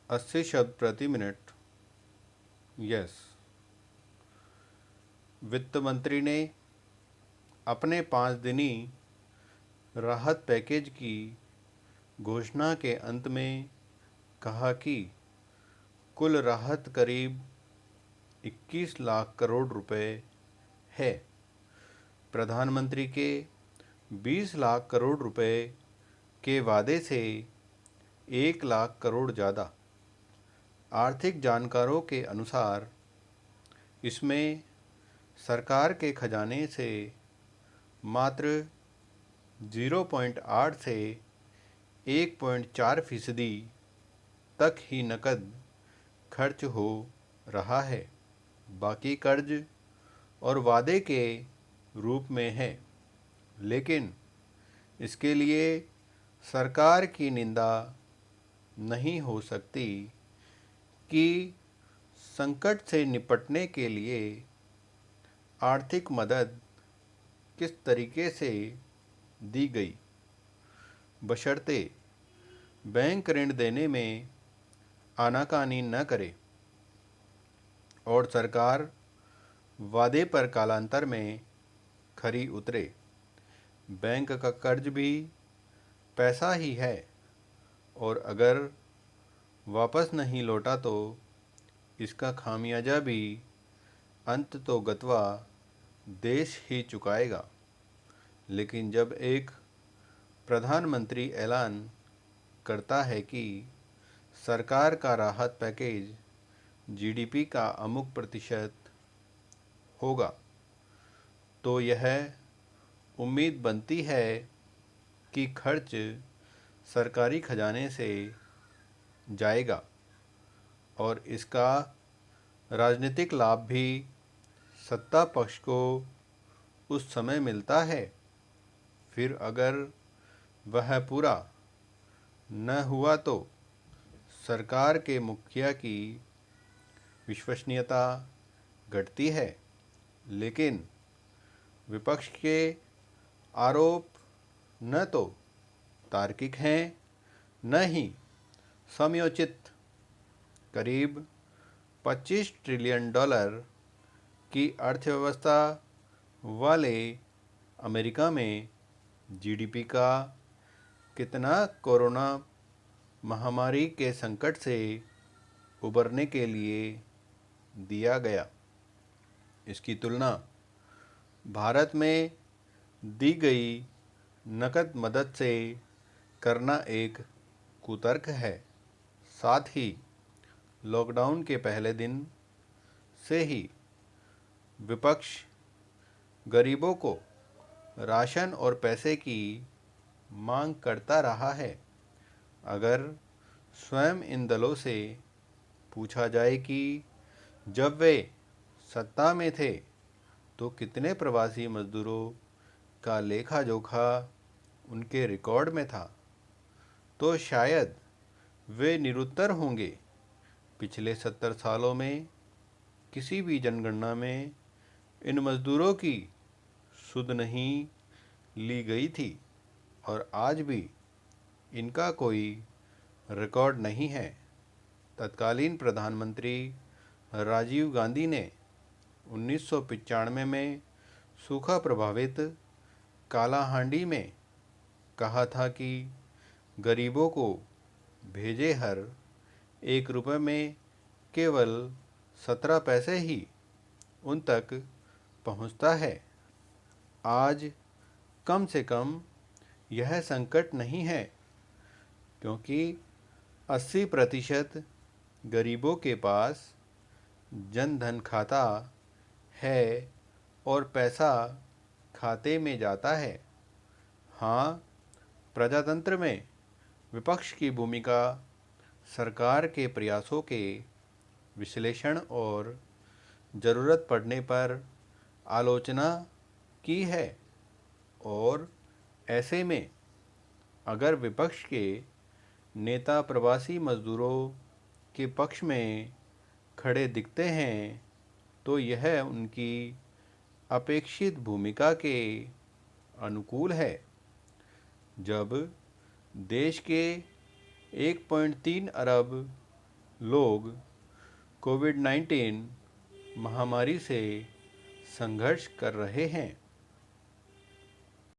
80 शब्द प्रति minute. Yes. वित्त मंत्री ने अपने 5 दिनी राहत पैकेज की घोषणा के अंत में कहा कि कुल राहत करीब 21 लाख करोड़ रुपए है। प्रधानमंत्री के 20 लाख करोड़ रुपए के वादे से 1 लाख करोड़ ज़्यादा। आर्थिक जानकारों के अनुसार इसमें सरकार के खजाने से मात्र 0.8 से 1.4% तक ही नकद खर्च हो रहा है। बाकी कर्ज और वादे के रूप में है, लेकिन इसके लिए सरकार की निंदा नहीं हो सकती कि संकट से निपटने के लिए आर्थिक मदद किस तरीके से दी गई, बशर्ते बैंक ऋण देने में आनाकानी न करे और सरकार वादे पर कालांतर में खरी उतरे। बैंक का कर्ज भी पैसा ही है और अगर वापस नहीं लौटा तो इसका खामियाजा भी अंत तो गत्वा देश ही चुकाएगा। लेकिन जब एक प्रधानमंत्री ऐलान करता है कि सरकार का राहत पैकेज जीडीपी का अमुक प्रतिशत होगा, तो यह उम्मीद बनती है कि खर्च सरकारी खजाने से जाएगा और इसका राजनीतिक लाभ भी सत्ता पक्ष को उस समय मिलता है। फिर अगर वह पूरा न हुआ तो सरकार के मुखिया की विश्वसनीयता घटती है। लेकिन विपक्ष के आरोप न तो तार्किक हैं न ही समयोचित। करीब 25 ट्रिलियन डॉलर की अर्थव्यवस्था वाले अमेरिका में जीडीपी का कितना कोरोना महामारी के संकट से उबरने के लिए दिया गया, इसकी तुलना भारत में दी गई नकद मदद से करना एक कुतर्क है। साथ ही लॉकडाउन के पहले दिन से ही विपक्ष गरीबों को राशन और पैसे की मांग करता रहा है। अगर स्वयं इन दलों से पूछा जाए कि जब वे सत्ता में थे तो कितने प्रवासी मजदूरों का लेखा जोखा उनके रिकॉर्ड में था, तो शायद वे निरुत्तर होंगे। पिछले 70 सालों में किसी भी जनगणना में इन मजदूरों की सुध नहीं ली गई थी और आज भी इनका कोई रिकॉर्ड नहीं है। तत्कालीन प्रधानमंत्री राजीव गांधी ने 1995 में सूखा प्रभावित कालाहांडी में कहा था कि गरीबों को भेजे हर 1 रुपये में केवल 17 पैसे ही उन तक पहुंचता है। आज कम से कम यह संकट नहीं है, क्योंकि 80% गरीबों के पास जन धन खाता है और पैसा खाते में जाता है। हाँ, प्रजातंत्र में विपक्ष की भूमिका सरकार के प्रयासों के विश्लेषण और ज़रूरत पड़ने पर आलोचना की है और ऐसे में अगर विपक्ष के नेता प्रवासी मजदूरों के पक्ष में खड़े दिखते हैं तो यह उनकी अपेक्षित भूमिका के अनुकूल है। जब देश के 1.3 अरब लोग कोविड 19 महामारी से संघर्ष कर रहे हैं।